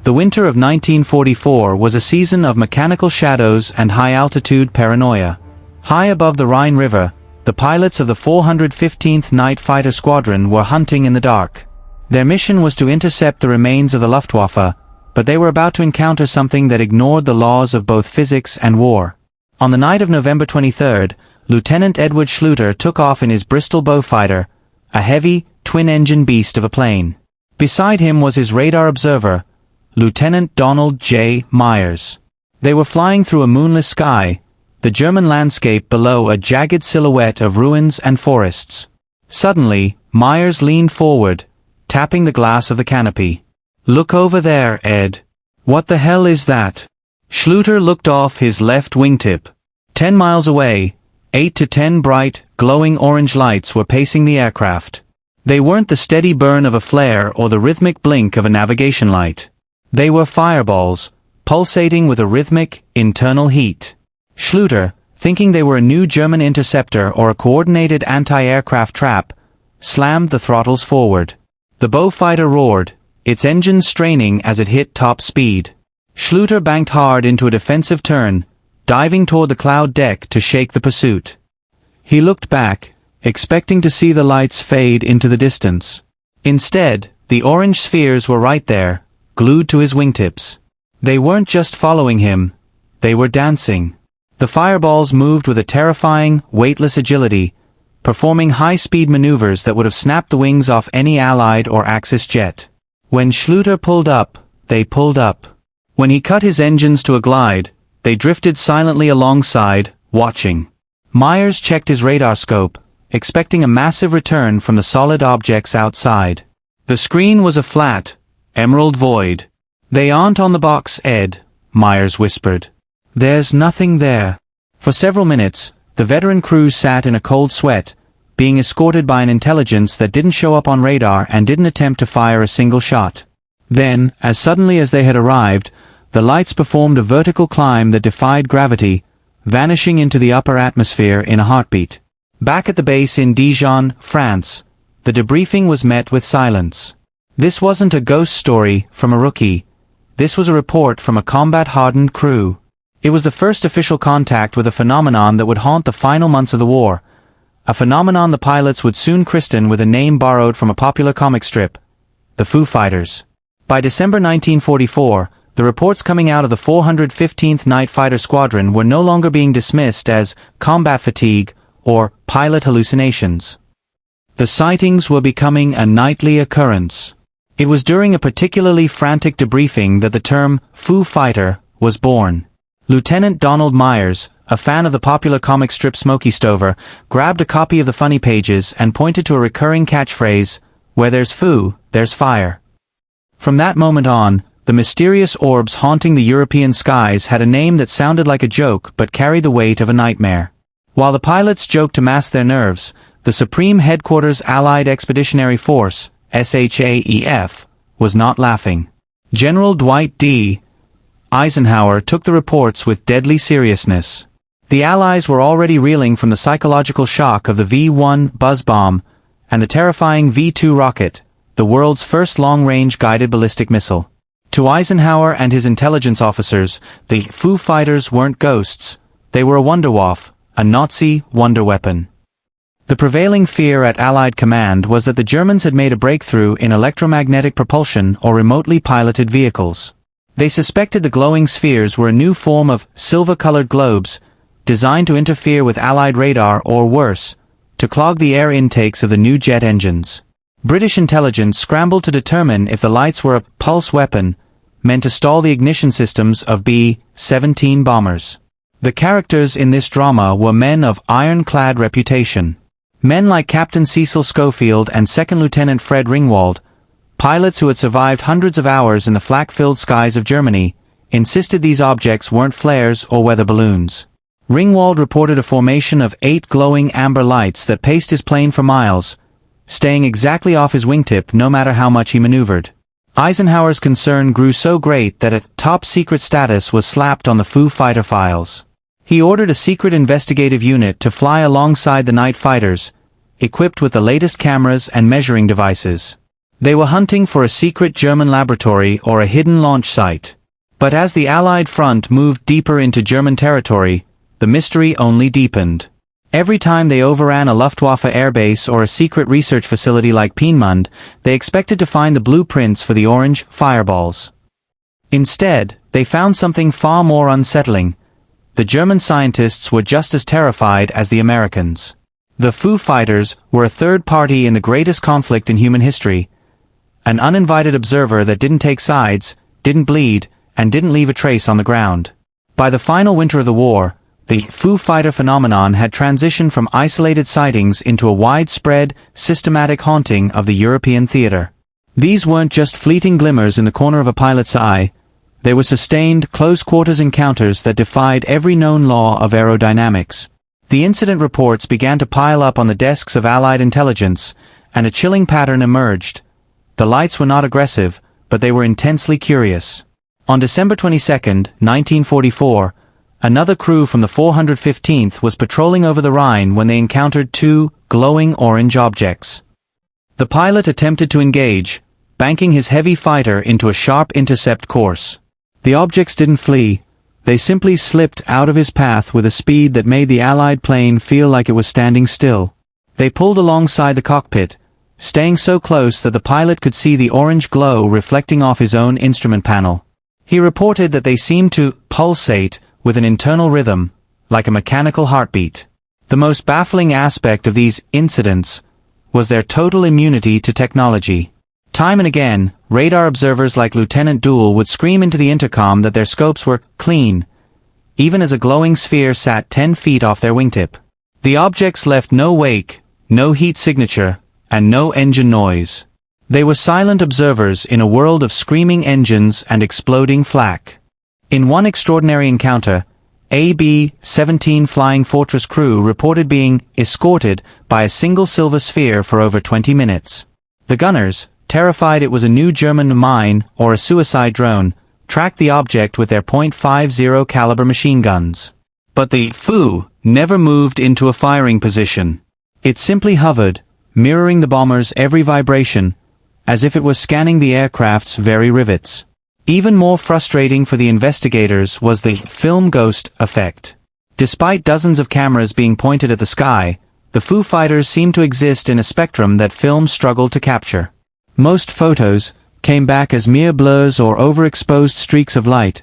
The winter of 1944 was a season of mechanical shadows and high-altitude paranoia. High above the Rhine River, the pilots of the 415th Night Fighter Squadron were hunting in the dark. Their mission was to intercept the remains of the Luftwaffe, but they were about to encounter something that ignored the laws of both physics and war. On the night of November 23, Lieutenant Edward Schluter took off in his Bristol Beaufighter, a heavy, twin-engine beast of a plane. Beside him was his radar observer, Lieutenant Donald J. Myers. They were flying through a moonless sky, the German landscape below a jagged silhouette of ruins and forests. Suddenly, Myers leaned forward, tapping the glass of the canopy. "Look over there, Ed. What the hell is that?" Schluter looked off his left wingtip. 10 miles away, 8 to 10 bright, glowing orange lights were pacing the aircraft. They weren't the steady burn of a flare or the rhythmic blink of a navigation light. They were fireballs, pulsating with a rhythmic, internal heat. Schluter, thinking they were a new German interceptor or a coordinated anti-aircraft trap, slammed the throttles forward. The Beaufighter roared, its engines straining as it hit top speed. Schluter banked hard into a defensive turn, diving toward the cloud deck to shake the pursuit. He looked back, expecting to see the lights fade into the distance. Instead, the orange spheres were right there, glued to his wingtips. They weren't just following him, they were dancing. The fireballs moved with a terrifying, weightless agility, performing high-speed maneuvers that would have snapped the wings off any Allied or Axis jet. When Schluter pulled up, they pulled up. When he cut his engines to a glide, they drifted silently alongside, watching. Myers checked his radar scope, expecting a massive return from the solid objects outside. The screen was a flat, emerald void. "They aren't on the box, Ed," Myers whispered. "There's nothing there." For several minutes, the veteran crew sat in a cold sweat, being escorted by an intelligence that didn't show up on radar and didn't attempt to fire a single shot. Then, as suddenly as they had arrived, the lights performed a vertical climb that defied gravity, vanishing into the upper atmosphere in a heartbeat. Back at the base in Dijon, France, the debriefing was met with silence. This wasn't a ghost story from a rookie. This was a report from a combat-hardened crew. It was the first official contact with a phenomenon that would haunt the final months of the war, a phenomenon the pilots would soon christen with a name borrowed from a popular comic strip, the Foo Fighters. By December 1944, the reports coming out of the 415th Night Fighter Squadron were no longer being dismissed as combat fatigue or pilot hallucinations. The sightings were becoming a nightly occurrence. It was during a particularly frantic debriefing that the term Foo Fighter was born. Lieutenant Donald Myers, a fan of the popular comic strip Smokey Stover, grabbed a copy of the funny pages and pointed to a recurring catchphrase, "Where there's foo, there's fire." From that moment on, the mysterious orbs haunting the European skies had a name that sounded like a joke but carried the weight of a nightmare. While the pilots joked to mask their nerves, the Supreme Headquarters Allied Expeditionary Force, SHAEF, was not laughing. General Dwight D. Eisenhower took the reports with deadly seriousness. The Allies were already reeling from the psychological shock of the V-1 buzz bomb and the terrifying V-2 rocket, the world's first long-range guided ballistic missile. To Eisenhower and his intelligence officers, the Foo Fighters weren't ghosts, they were a Wunderwaffe, a Nazi wonder weapon. The prevailing fear at Allied command was that the Germans had made a breakthrough in electromagnetic propulsion or remotely piloted vehicles. They suspected the glowing spheres were a new form of silver-colored globes, designed to interfere with Allied radar or worse, to clog the air intakes of the new jet engines. British intelligence scrambled to determine if the lights were a pulse weapon, meant to stall the ignition systems of B-17 bombers. The characters in this drama were men of ironclad reputation. Men like Captain Cecil Schofield and Second Lieutenant Fred Ringwald, pilots who had survived hundreds of hours in the flak-filled skies of Germany, insisted these objects weren't flares or weather balloons. Ringwald reported a formation of 8 glowing amber lights that paced his plane for miles, staying exactly off his wingtip no matter how much he maneuvered. Eisenhower's concern grew so great that a top-secret status was slapped on the Foo Fighter files. He ordered a secret investigative unit to fly alongside the night fighters, equipped with the latest cameras and measuring devices. They were hunting for a secret German laboratory or a hidden launch site. But as the Allied front moved deeper into German territory, the mystery only deepened. Every time they overran a Luftwaffe airbase or a secret research facility like Peenemünde, they expected to find the blueprints for the orange fireballs. Instead, they found something far more unsettling. The German scientists were just as terrified as the Americans. The Foo Fighters were a third party in the greatest conflict in human history. An uninvited observer that didn't take sides, didn't bleed, and didn't leave a trace on the ground. By the final winter of the war, the Foo Fighter phenomenon had transitioned from isolated sightings into a widespread, systematic haunting of the European theater. These weren't just fleeting glimmers in the corner of a pilot's eye. They were sustained, close-quarters encounters that defied every known law of aerodynamics. The incident reports began to pile up on the desks of Allied intelligence, and a chilling pattern emerged. The lights were not aggressive, but they were intensely curious. On December 22, 1944, another crew from the 415th was patrolling over the Rhine when they encountered two glowing orange objects. The pilot attempted to engage, banking his heavy fighter into a sharp intercept course. The objects didn't flee. They simply slipped out of his path with a speed that made the Allied plane feel like it was standing still. They pulled alongside the cockpit, staying so close that the pilot could see the orange glow reflecting off his own instrument panel. He reported that they seemed to pulsate with an internal rhythm, like a mechanical heartbeat. The most baffling aspect of these incidents was their total immunity to technology. Time and again, radar observers like Lieutenant Dool would scream into the intercom that their scopes were clean, even as a glowing sphere sat 10 feet off their wingtip. The objects left no wake, no heat signature, and no engine noise. They were silent observers in a world of screaming engines and exploding flak. In one extraordinary encounter, a B-17 Flying Fortress crew reported being escorted by a single silver sphere for over 20 minutes. The gunners, terrified it was a new German mine or a suicide drone, tracked the object with their .50 caliber machine guns. But the Foo never moved into a firing position. It simply hovered, mirroring the bomber's every vibration, as if it was scanning the aircraft's very rivets. Even more frustrating for the investigators was the film ghost effect. Despite dozens of cameras being pointed at the sky, the Foo Fighters seemed to exist in a spectrum that film struggled to capture. Most photos came back as mere blurs or overexposed streaks of light,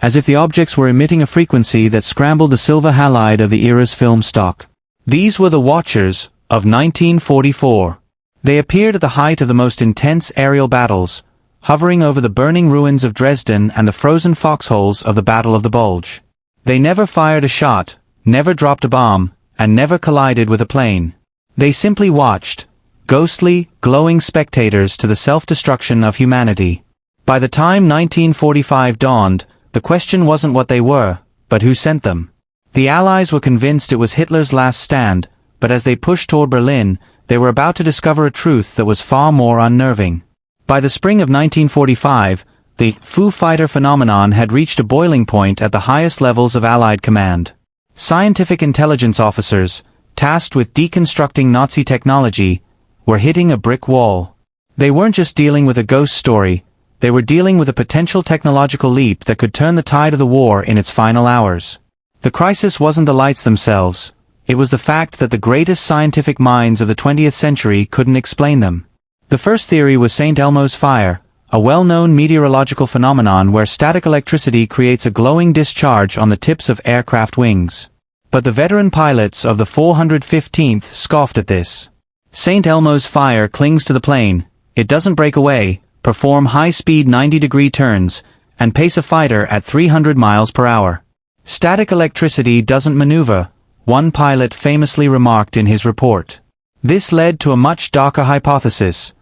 as if the objects were emitting a frequency that scrambled the silver halide of the era's film stock. These were the Watchers of 1944. They appeared at the height of the most intense aerial battles, hovering over the burning ruins of Dresden and the frozen foxholes of the Battle of the Bulge. They never fired a shot, never dropped a bomb, and never collided with a plane. They simply watched, ghostly, glowing spectators to the self-destruction of humanity. By the time 1945 dawned, the question wasn't what they were, but who sent them. The Allies were convinced it was Hitler's last stand, but as they pushed toward Berlin, they were about to discover a truth that was far more unnerving. By the spring of 1945, the Foo Fighter phenomenon had reached a boiling point at the highest levels of Allied command. Scientific intelligence officers, tasked with deconstructing Nazi technology, were hitting a brick wall. They weren't just dealing with a ghost story, they were dealing with a potential technological leap that could turn the tide of the war in its final hours. The crisis wasn't the lights themselves, it was the fact that the greatest scientific minds of the 20th century couldn't explain them. The first theory was St. Elmo's fire, a well-known meteorological phenomenon where static electricity creates a glowing discharge on the tips of aircraft wings. But the veteran pilots of the 415th scoffed at this. St. Elmo's fire clings to the plane, it doesn't break away, perform high-speed 90-degree turns, and pace a fighter at 300 miles per hour. Static electricity doesn't maneuver, one pilot famously remarked in his report. This led to a much darker hypothesis: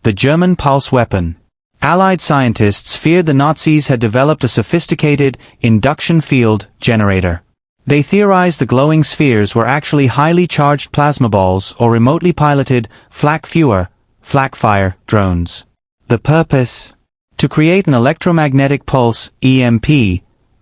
the German pulse weapon. Allied scientists feared the Nazis had developed a sophisticated induction field generator. They theorized the glowing spheres were actually highly charged plasma balls or remotely piloted flak-fire drones. The purpose? To create an electromagnetic pulse, EMP,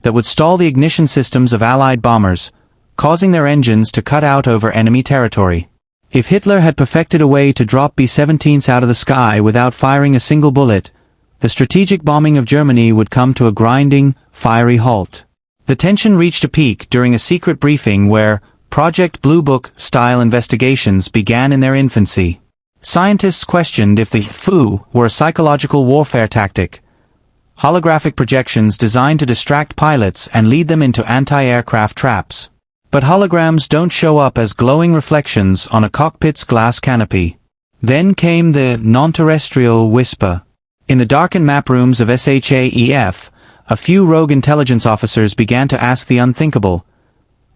that would stall the ignition systems of Allied bombers, causing their engines to cut out over enemy territory. If Hitler had perfected a way to drop B-17s out of the sky without firing a single bullet, the strategic bombing of Germany would come to a grinding, fiery halt. The tension reached a peak during a secret briefing where Project Blue Book-style investigations began in their infancy. Scientists questioned if the UFO were a psychological warfare tactic, holographic projections designed to distract pilots and lead them into anti-aircraft traps. But holograms don't show up as glowing reflections on a cockpit's glass canopy. Then came the non-terrestrial whisper. In the darkened map rooms of SHAEF, a few rogue intelligence officers began to ask the unthinkable.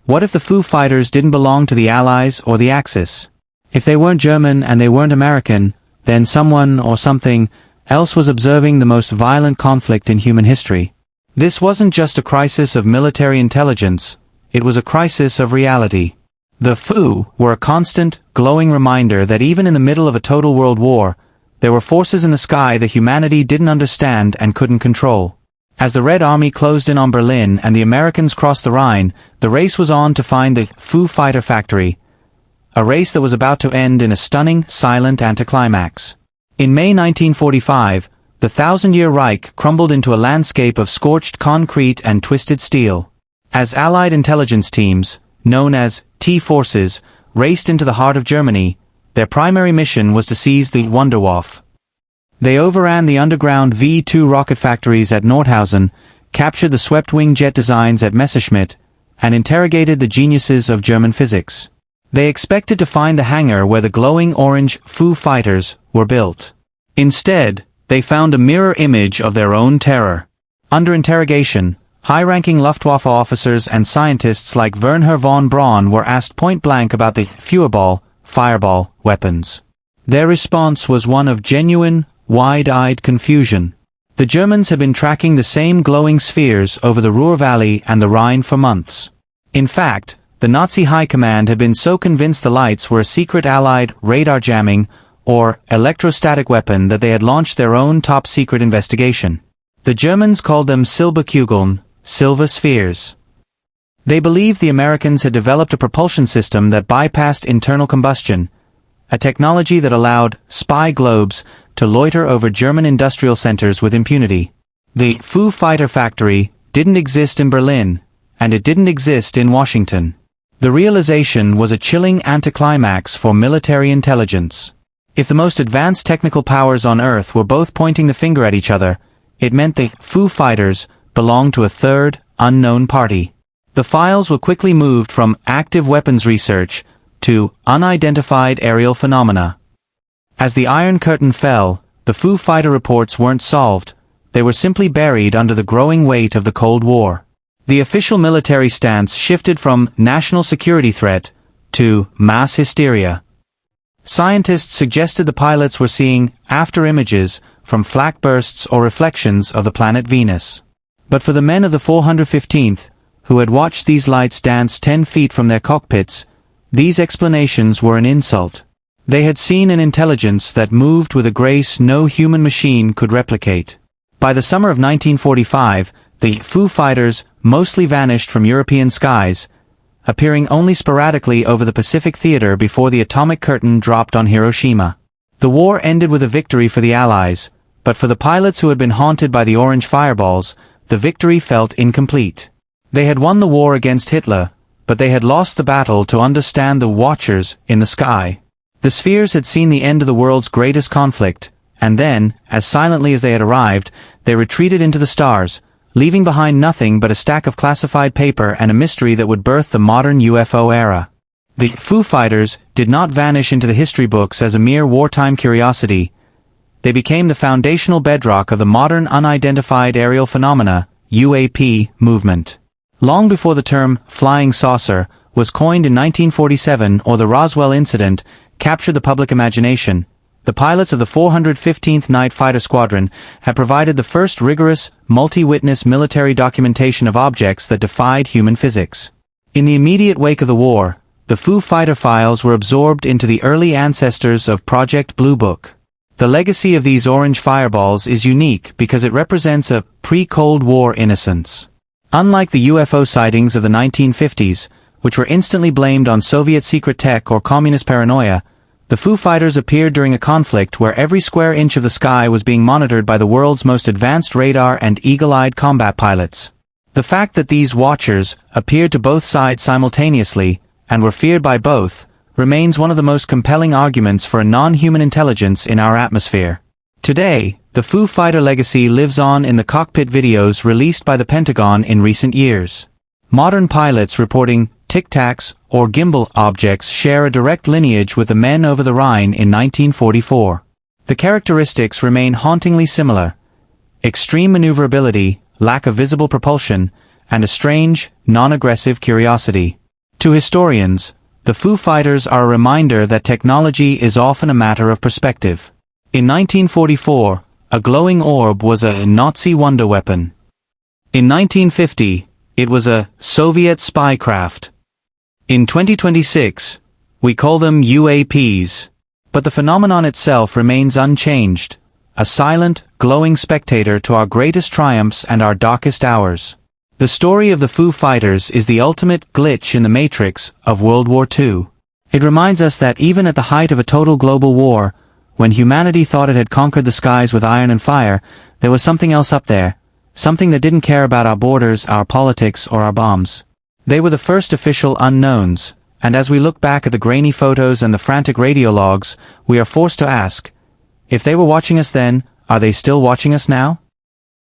What if the Foo Fighters didn't belong to the Allies or the Axis? If they weren't German and they weren't American, then someone or something else was observing the most violent conflict in human history. This wasn't just a crisis of military intelligence, it was a crisis of reality. The Foo were a constant, glowing reminder that even in the middle of a total world war, there were forces in the sky that humanity didn't understand and couldn't control. As the Red Army closed in on Berlin and the Americans crossed the Rhine, the race was on to find the Foo Fighter factory, a race that was about to end in a stunning, silent anticlimax. In May 1945, the Thousand-Year Reich crumbled into a landscape of scorched concrete and twisted steel. As Allied intelligence teams, known as T-Forces, raced into the heart of Germany, their primary mission was to seize the Wunderwaffe. They overran the underground V-2 rocket factories at Nordhausen, captured the swept-wing jet designs at Messerschmitt, and interrogated the geniuses of German physics. They expected to find the hangar where the glowing orange Foo Fighters were built. Instead, they found a mirror image of their own terror. Under interrogation, high-ranking Luftwaffe officers and scientists like Wernher von Braun were asked point-blank about the Feuerball, fireball, weapons. Their response was one of genuine, wide-eyed confusion. The Germans had been tracking the same glowing spheres over the Ruhr Valley and the Rhine for months. In fact, the Nazi high command had been so convinced the lights were a secret Allied radar jamming or electrostatic weapon that they had launched their own top-secret investigation. The Germans called them Silberkugeln, silver spheres. They believed the Americans had developed a propulsion system that bypassed internal combustion, a technology that allowed spy globes to loiter over German industrial centers with impunity. The Foo Fighter factory didn't exist in Berlin, and it didn't exist in Washington. The realization was a chilling anticlimax for military intelligence. If the most advanced technical powers on Earth were both pointing the finger at each other, it meant the Foo Fighters belonged to a third, unknown party. The files were quickly moved from active weapons research to unidentified aerial phenomena. As the Iron Curtain fell, the Foo Fighter reports weren't solved, they were simply buried under the growing weight of the Cold War. The official military stance shifted from national security threat to mass hysteria. Scientists suggested the pilots were seeing after-images from flak bursts or reflections of the planet Venus. But for the men of the 415th, who had watched these lights dance 10 feet from their cockpits, these explanations were an insult. They had seen an intelligence that moved with a grace no human machine could replicate. By the summer of 1945, the Foo Fighters mostly vanished from European skies, appearing only sporadically over the Pacific theater before the atomic curtain dropped on Hiroshima. The war ended with a victory for the Allies, but for the pilots who had been haunted by the orange fireballs, the victory felt incomplete. They had won the war against Hitler, but they had lost the battle to understand the watchers in the sky. The spheres had seen the end of the world's greatest conflict, and then, as silently as they had arrived, they retreated into the stars, leaving behind nothing but a stack of classified paper and a mystery that would birth the modern UFO era. The Foo Fighters did not vanish into the history books as a mere wartime curiosity. They became the foundational bedrock of the modern unidentified aerial phenomena, UAP, movement. Long before the term flying saucer was coined in 1947 or the Roswell incident captured the public imagination, the pilots of the 415th Night Fighter Squadron had provided the first rigorous, multi-witness military documentation of objects that defied human physics. In the immediate wake of the war, the Foo Fighter files were absorbed into the early ancestors of Project Blue Book. The legacy of these orange fireballs is unique because it represents a pre-Cold War innocence. Unlike the UFO sightings of the 1950s, which were instantly blamed on Soviet secret tech or communist paranoia, the Foo Fighters appeared during a conflict where every square inch of the sky was being monitored by the world's most advanced radar and eagle-eyed combat pilots. The fact that these watchers appeared to both sides simultaneously, and were feared by both, remains one of the most compelling arguments for a non-human intelligence in our atmosphere. Today, the Foo Fighter legacy lives on in the cockpit videos released by the Pentagon in recent years. Modern pilots reporting tic-tacs or gimbal objects share a direct lineage with the men over the Rhine in 1944. The characteristics remain hauntingly similar: extreme maneuverability, lack of visible propulsion, and a strange, non-aggressive curiosity. To historians, the Foo Fighters are a reminder that technology is often a matter of perspective. In 1944, a glowing orb was a Nazi wonder weapon. In 1950, it was a Soviet spy craft. In 2026, we call them UAPs. But the phenomenon itself remains unchanged, a silent, glowing spectator to our greatest triumphs and our darkest hours. The story of the Foo Fighters is the ultimate glitch in the matrix of World War II. It reminds us that even at the height of a total global war, when humanity thought it had conquered the skies with iron and fire, there was something else up there, something that didn't care about our borders, our politics, or our bombs. They were the first official unknowns, and as we look back at the grainy photos and the frantic radio logs, we are forced to ask, if they were watching us then, are they still watching us now?